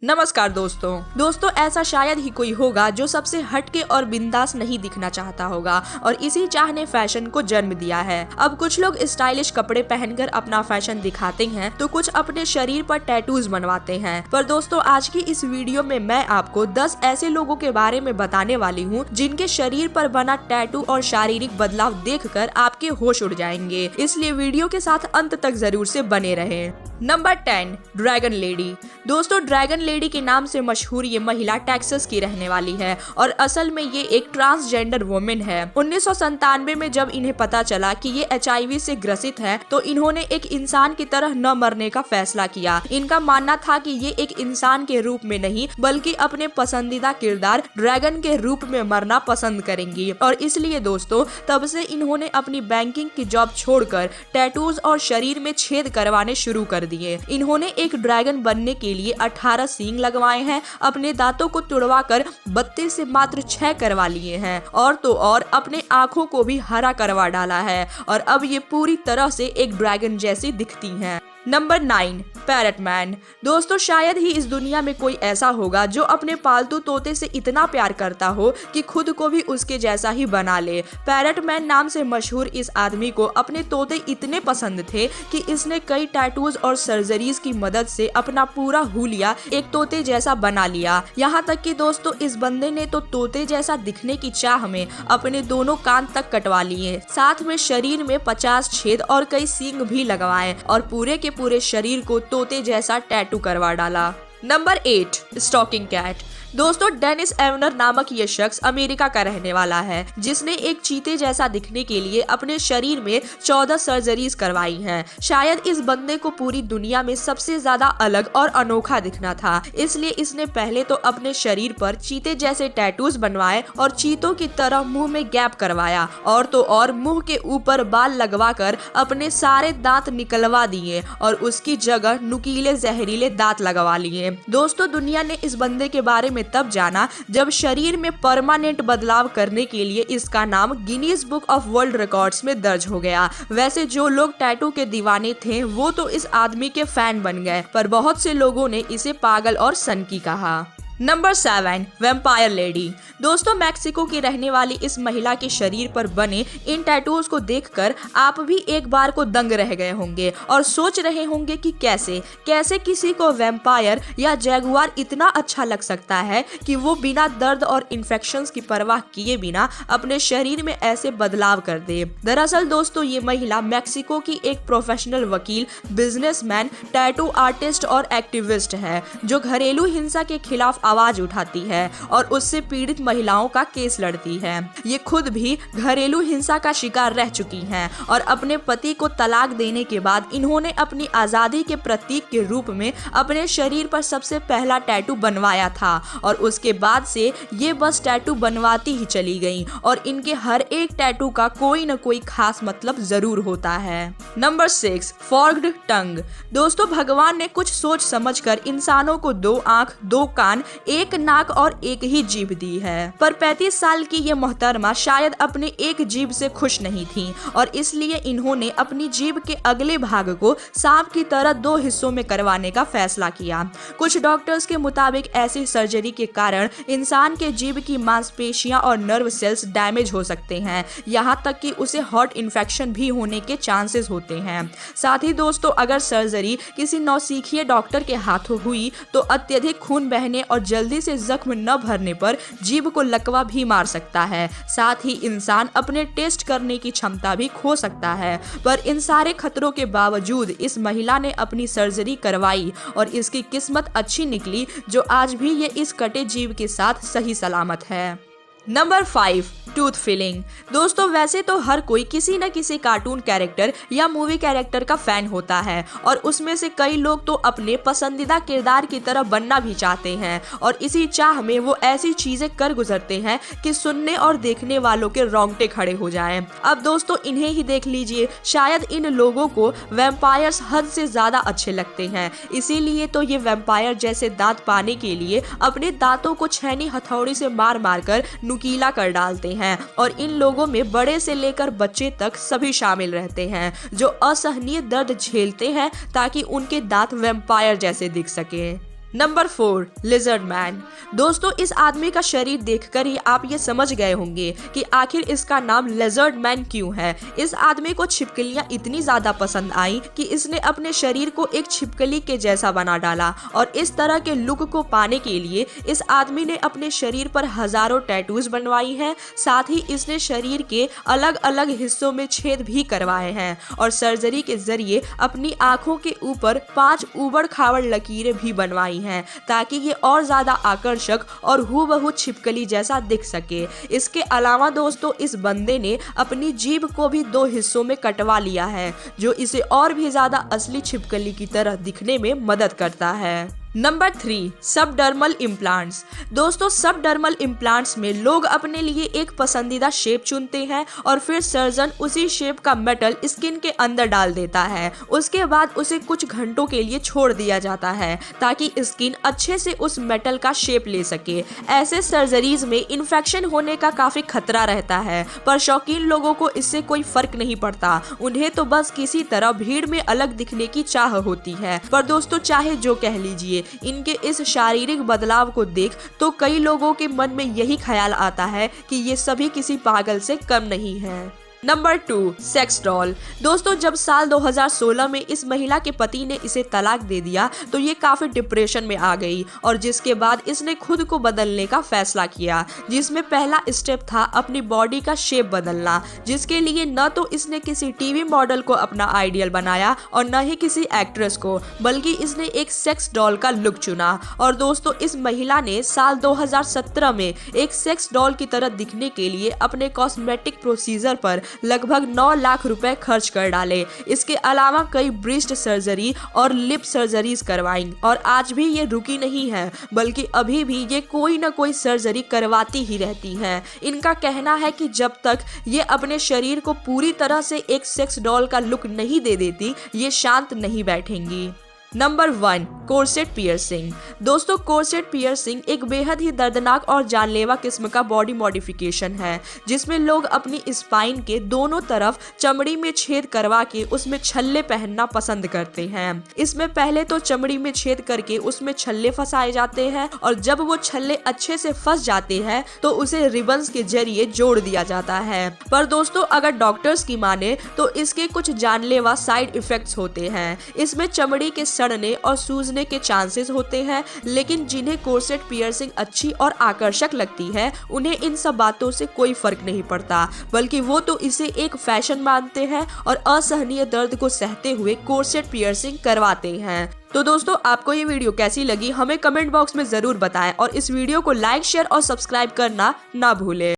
नमस्कार दोस्तों ऐसा शायद ही कोई होगा जो सबसे हटके और बिंदास नहीं दिखना चाहता होगा और इसी चाह ने फैशन को जन्म दिया है। अब कुछ लोग स्टाइलिश कपड़े पहनकर अपना फैशन दिखाते हैं तो कुछ अपने शरीर पर टैटूज बनवाते हैं। पर दोस्तों आज की इस वीडियो में मैं आपको 10 ऐसे लोगों के बारे में बताने वाली हूँ जिनके शरीर पर बना टैटू और शारीरिक बदलाव देखकर आपके होश उड़ जाएंगे, इसलिए वीडियो के साथ अंत तक जरूर से बने रहें। Number 10, dragon lady. दोस्तों ड्रैगन लेडी के नाम से मशहूर ये महिला टेक्सास की रहने वाली है और असल में ये एक ट्रांसजेंडर वुमेन है। 1997 में जब इन्हें पता चला कि ये HIV से ग्रसित है तो इन्होंने एक इंसान की तरह न मरने का फैसला किया। इनका मानना था कि ये एक इंसान के रूप में नहीं बल्कि अपने पसंदीदा किरदार ड्रैगन के रूप में मरना पसंद करेंगी और इसलिए दोस्तों तब से इन्होंने अपनी बैंकिंग की जॉब छोड़कर टैटूज और शरीर में छेद करवाने शुरू कर दिए। इन्होंने एक ड्रैगन बनने के लिए 18 सींग लगवाए हैं, अपने दांतों को तुड़वाकर 32 से मात्र 6 करवा लिए हैं और तो और अपने आँखों को भी हरा करवा डाला है और अब ये पूरी तरह से एक ड्रैगन जैसी दिखती हैं। Number 9, parrot man. दोस्तों शायद ही इस दुनिया में कोई ऐसा होगा जो अपने पालतू तोते से इतना प्यार करता हो कि खुद को भी उसके जैसा ही बना ले। पैरट मैन नाम से मशहूर इस आदमी को अपने तोते इतने पसंद थे कि इसने कई टैटूज और सर्जरीज की मदद से अपना पूरा हुलिया एक तोते जैसा बना लिया। यहाँ तक कि दोस्तों इस बंदे ने तो तोते जैसा दिखने की चाह में अपने दोनों कान तक कटवा लिए, साथ में शरीर में 50 छेद और कई सींग भी लगवाए और पूरे शरीर को तोते जैसा टैटू करवा डाला। Number 8, stalking cat. दोस्तों डेनिस एवनर नामक ये शख्स अमेरिका का रहने वाला है जिसने एक चीते जैसा दिखने के लिए अपने शरीर में 14 सर्जरीज करवाई हैं। शायद इस बंदे को पूरी दुनिया में सबसे ज्यादा अलग और अनोखा दिखना था, इसलिए इसने पहले तो अपने शरीर पर चीते जैसे टैटूज बनवाए और चीतों की तरह मुंह में गैप करवाया और तो और मुंह के ऊपर बाल लगवाकर अपने सारे दांत निकलवा दिए और उसकी जगह नुकीले जहरीले दांत लगवा लिए। दोस्तों दुनिया ने इस बंदे के बारे में तब जाना जब शरीर में परमानेंट बदलाव करने के लिए इसका नाम Guinness book of world records में दर्ज हो गया। वैसे जो लोग टैटू के दीवाने थे वो तो इस आदमी के फैन बन गए, पर बहुत से लोगों ने इसे पागल और सनकी कहा। Number 7, vampire lady. दोस्तों मैक्सिको की रहने वाली इस महिला के शरीर पर बने इन टैटूज को देखकर आप भी एक बार को दंग रह गए होंगे और सोच रहे होंगे कि कैसे किसी को वैम्पायर या जैगुआर इतना अच्छा लग सकता है कि वो बिना दर्द और इन्फेक्शंस की परवाह किए बिना अपने शरीर में ऐसे बदलाव कर दे। दरअसल दोस्तों ये महिला मैक्सिको की एक प्रोफेशनल वकील, बिजनेसमैन, टैटू आर्टिस्ट और एक्टिविस्ट है जो घरेलू हिंसा के खिलाफ आवाज उठाती है और उससे पीड़ित महिलाओं का केस लड़ती है। ये खुद भी घरेलू हिंसा का शिकार रह चुकी हैं और अपने पति को तलाक देने के बाद इन्होंने अपनी आजादी के प्रतीक के रूप में अपने शरीर पर सबसे पहला टैटू बनवाया था और उसके बाद से ये बस टैटू बनवाती ही चली गई और इनके हर एक टैटू का कोई न कोई खास मतलब जरूर होता है। नंबर 6, फॉर्क्ड टंग। दोस्तों भगवान ने कुछ सोच समझकर इंसानों को 2 आंख, 2 कान, 1 नाक और 1 ही जीभ दी है, पर 35 साल की ये मोहतरमा शायद अपने एक जीभ से खुश नहीं थी और इसलिए इन्होंने अपनी जीभ के अगले भाग को सांप की तरह 2 हिस्सों में करवाने का फैसला किया। कुछ डॉक्टर्स के मुताबिक ऐसी सर्जरी के कारण इंसान के जीभ की मांसपेशियां और नर्व सेल्स डैमेज हो सकते हैं, यहाँ तक कि उसे हार्ट इन्फेक्शन भी होने के चांसेस होते हैं। साथ ही दोस्तों अगर सर्जरी किसी नौसिखिए डॉक्टर के हाथों हुई तो अत्यधिक खून बहने और जल्दी से जख्म न भरने पर जीभ को लकवा भी मार सकता है। साथ ही इंसान अपने टेस्ट करने की क्षमता भी खो सकता है, पर इन सारे खतरों के बावजूद इस महिला ने अपनी सर्जरी करवाई और इसकी किस्मत अच्छी निकली जो आज भी ये इस कटे जीभ के साथ सही सलामत है। Number 5, tooth filling. दोस्तों वैसे तो हर कोई किसी न किसी कार्टून कैरेक्टर या मूवी कैरेक्टर का फैन होता है और उसमें से कई लोग तो अपने पसंदीदा किरदार की तरह बनना भी चाहते हैं और इसी चाह में वो ऐसी चीजें कर गुजरते हैं कि सुनने और देखने वालों के रोंगटे खड़े हो जाएं। अब दोस्तों इन्हें ही देख लीजिए, शायद इन लोगों को वैम्पायर्स हद से ज्यादा अच्छे लगते हैं, इसीलिए तो ये वैम्पायर जैसे दांत पाने के लिए अपने दांतों को छैनी हथौड़ी से मार मार कर नुकीला कर डालते हैं और इन लोगों में बड़े से लेकर बच्चे तक सभी शामिल रहते हैं जो असहनीय दर्द झेलते हैं ताकि उनके दांत वैम्पायर जैसे दिख सके। Number 4 lizard man. दोस्तों इस आदमी का शरीर देखकर ही आप ये समझ गए होंगे कि आखिर इसका नाम लिजर्ड मैन क्यों है। इस आदमी को छिपकलियां इतनी ज्यादा पसंद आई कि इसने अपने शरीर को एक छिपकली के जैसा बना डाला और इस तरह के लुक को पाने के लिए इस आदमी ने अपने शरीर पर हजारों टैटूज बनवाई हैं। साथ ही इसने शरीर के अलग अलग हिस्सों में छेद भी करवाए हैं और सर्जरी के जरिए अपनी आंखों के ऊपर 5 उबड़ खाबड़ लकीरें भी बनवाई हैं ताकि ये और ज्यादा आकर्षक और हूबहू छिपकली जैसा दिख सके। इसके अलावा दोस्तों इस बंदे ने अपनी जीभ को भी 2 हिस्सों में कटवा लिया है जो इसे और भी ज्यादा असली छिपकली की तरह दिखने में मदद करता है। Number 3 subdermal implants. दोस्तों सबडर्मल इम्प्लांट्स में लोग अपने लिए एक पसंदीदा शेप चुनते हैं और फिर सर्जन उसी शेप का मेटल स्किन के अंदर डाल देता है। उसके बाद उसे कुछ घंटों के लिए छोड़ दिया जाता है ताकि स्किन अच्छे से उस मेटल का शेप ले सके। ऐसे सर्जरीज में इन्फेक्शन होने का काफी खतरा रहता है पर शौकीन लोगों को इससे कोई फर्क नहीं पड़ता। उन्हें तो बस किसी तरह भीड़ में अलग दिखने की चाह होती है। पर दोस्तों चाहे जो कह लीजिए, इनके इस शारीरिक बदलाव को देख तो कई लोगों के मन में यही ख्याल आता है कि ये सभी किसी पागल से कम नहीं है। Number 2 sex doll. दोस्तों जब साल 2016 में इस महिला के पति ने इसे तलाक दे दिया तो ये काफी डिप्रेशन में आ गई और जिसके बाद इसने खुद को बदलने का फैसला किया, जिसमें पहला स्टेप था अपनी बॉडी का शेप बदलना, जिसके लिए न तो इसने किसी टीवी मॉडल को अपना आइडियल बनाया और न ही किसी एक्ट्रेस को, बल्कि इसने एक सेक्स डॉल का लुक चुना। और दोस्तों इस महिला ने साल 2017 में एक सेक्स डॉल की तरह दिखने के लिए अपने कॉस्मेटिक प्रोसीजर पर लगभग 9 लाख रुपए खर्च कर डाले। इसके अलावा कई ब्रेस्ट सर्जरी और लिप सर्जरीज करवाई और आज भी ये रुकी नहीं है बल्कि अभी भी ये कोई ना कोई सर्जरी करवाती ही रहती हैं। इनका कहना है कि जब तक ये अपने शरीर को पूरी तरह से एक सेक्स डॉल का लुक नहीं दे देती ये शांत नहीं बैठेंगी। Number 1 corset piercing. दोस्तों कोर्सेट पियर्सिंग एक बेहद ही दर्दनाक और जानलेवा किस्म का बॉडी मॉडिफिकेशन है जिसमें लोग अपनी स्पाइन के दोनों तरफ चमड़ी में छेद करवा के उसमें छल्ले पहनना पसंद करते हैं। इसमें पहले तो चमड़ी में छेद करके उसमें छल्ले फंसाए जाते हैं और जब वो छल्ले अच्छे से फंस जाते हैं तो उसे रिबन्स के जरिए जोड़ दिया जाता है। पर दोस्तों अगर डॉक्टर्स की माने तो इसके कुछ जानलेवा साइड इफेक्ट्स होते हैं। इसमें चमड़ी के सड़ने और सूजने के चांसेस होते हैं, लेकिन जिन्हें कोर्सेट पियर्सिंग अच्छी और आकर्षक लगती है उन्हें इन सब बातों से कोई फर्क नहीं पड़ता, बल्कि वो तो इसे एक फैशन मानते हैं और असहनीय दर्द को सहते हुए कोर्सेट पियर्सिंग करवाते हैं। तो दोस्तों आपको ये वीडियो कैसी लगी हमें कमेंट बॉक्स में जरूर बताएं और इस वीडियो को लाइक शेयर और सब्सक्राइब करना ना भूलें।